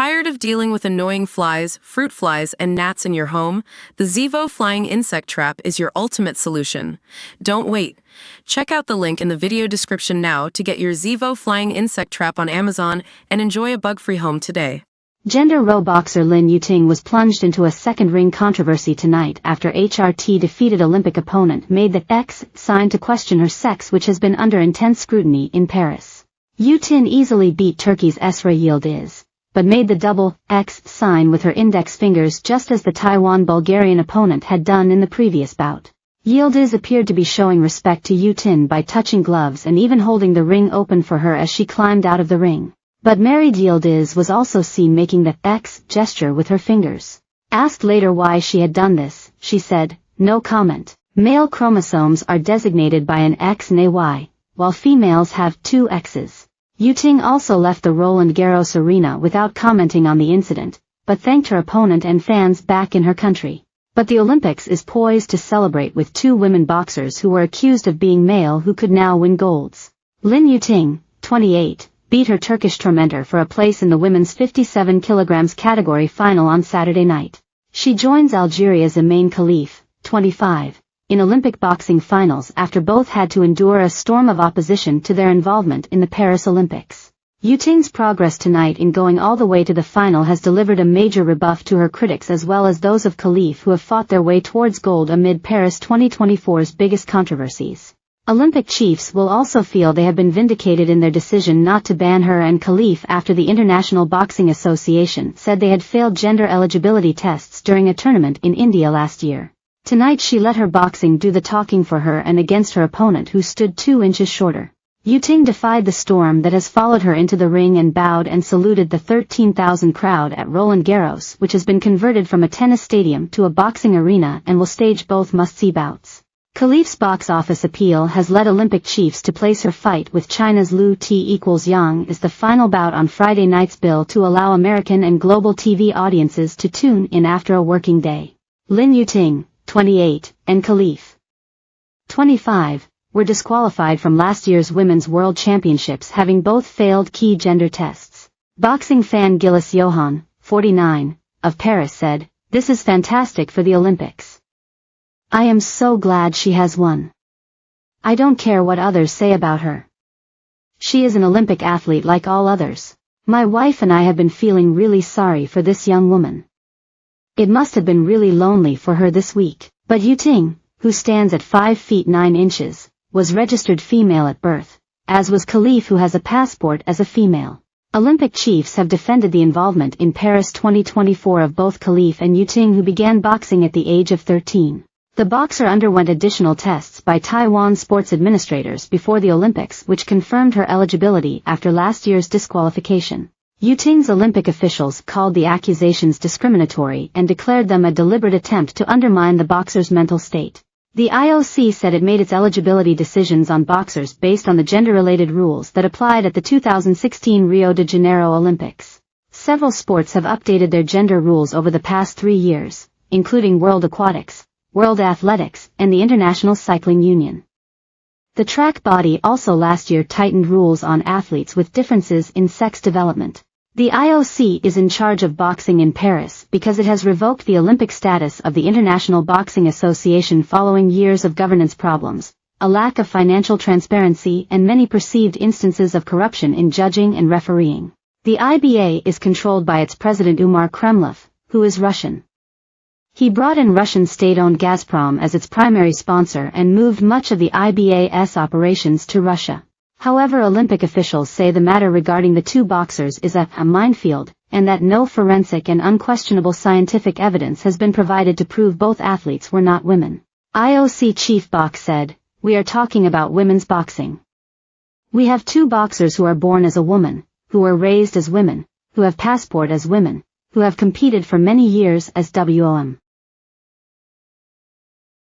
Tired of dealing with annoying flies, fruit flies, and gnats in your home? The Zevo Flying Insect Trap is your ultimate solution. Don't wait. Check out the link in the video description now to get your Zevo Flying Insect Trap on Amazon and enjoy a bug-free home today. Gender row boxer Lin Yu-ting was plunged into a second ring controversy tonight after HRT defeated Olympic opponent made the X sign to question her sex, which has been under intense scrutiny in Paris. Yu-ting easily beat Turkey's Esra Yildiz, but made the double X sign with her index fingers just as the Taiwan-Bulgarian opponent had done in the previous bout. Yildiz appeared to be showing respect to Yu-ting by touching gloves and even holding the ring open for her as she climbed out of the ring. But married Yildiz was also seen making the X gesture with her fingers. Asked later why she had done this, she said, "No comment. Male chromosomes are designated by an X and a Y, while females have two X's." Yu-ting also left the Roland Garros arena without commenting on the incident, but thanked her opponent and fans back in her country. But the Olympics is poised to celebrate with two women boxers who were accused of being male who could now win golds. Lin Yu-ting, 28, beat her Turkish tormentor for a place in the women's 57 kilograms category final on Saturday night. She joins Algeria's Imaine Khalif, 25, in Olympic boxing finals after both had to endure a storm of opposition to their involvement in the Paris Olympics. Yu-ting's progress tonight in going all the way to the final has delivered a major rebuff to her critics as well as those of Khalif who have fought their way towards gold amid Paris 2024's biggest controversies. Olympic chiefs will also feel they have been vindicated in their decision not to ban her and Khalif after the International Boxing Association said they had failed gender eligibility tests during a tournament in India last year. Tonight she let her boxing do the talking for her and against her opponent who stood 2 inches shorter. Yu-ting defied the storm that has followed her into the ring and bowed and saluted the 13,000 crowd at Roland Garros, which has been converted from a tennis stadium to a boxing arena and will stage both must-see bouts. Khalif's box office appeal has led Olympic chiefs to place her fight with China's Liu Yang as the final bout on Friday night's bill to allow American and global TV audiences to tune in after a working day. Lin Yu-ting, 28, and Khalif, 25, were disqualified from last year's Women's World Championships having both failed key gender tests. Boxing fan Gilles Johan, 49, of Paris said, "This is fantastic for the Olympics. I am so glad she has won. I don't care what others say about her. She is an Olympic athlete like all others. My wife and I have been feeling really sorry for this young woman. It must have been really lonely for her this week." But Yu-ting, who stands at 5 feet 9 inches, was registered female at birth, as was Khalif, who has a passport as a female. Olympic chiefs have defended the involvement in Paris 2024 of both Khalif and Yu-ting, who began boxing at the age of 13. The boxer underwent additional tests by Taiwan sports administrators before the Olympics, which confirmed her eligibility after last year's disqualification. Yu-ting's Olympic officials called the accusations discriminatory and declared them a deliberate attempt to undermine the boxer's mental state. The IOC said it made its eligibility decisions on boxers based on the gender-related rules that applied at the 2016 Rio de Janeiro Olympics. Several sports have updated their gender rules over the past 3 years, including World Aquatics, World Athletics, and the International Cycling Union. The track body also last year tightened rules on athletes with differences in sex development. The IOC is in charge of boxing in Paris because it has revoked the Olympic status of the International Boxing Association following years of governance problems, a lack of financial transparency, and many perceived instances of corruption in judging and refereeing. The IBA is controlled by its president Umar Kremlov, who is Russian. He brought in Russian state-owned Gazprom as its primary sponsor and moved much of the IBA's operations to Russia. However, Olympic officials say the matter regarding the two boxers is a minefield, and that no forensic and unquestionable scientific evidence has been provided to prove both athletes were not women. IOC chief Bach said, "We are talking about women's boxing. We have two boxers who are born as a woman, who were raised as women, who have passport as women, who have competed for many years as WOM.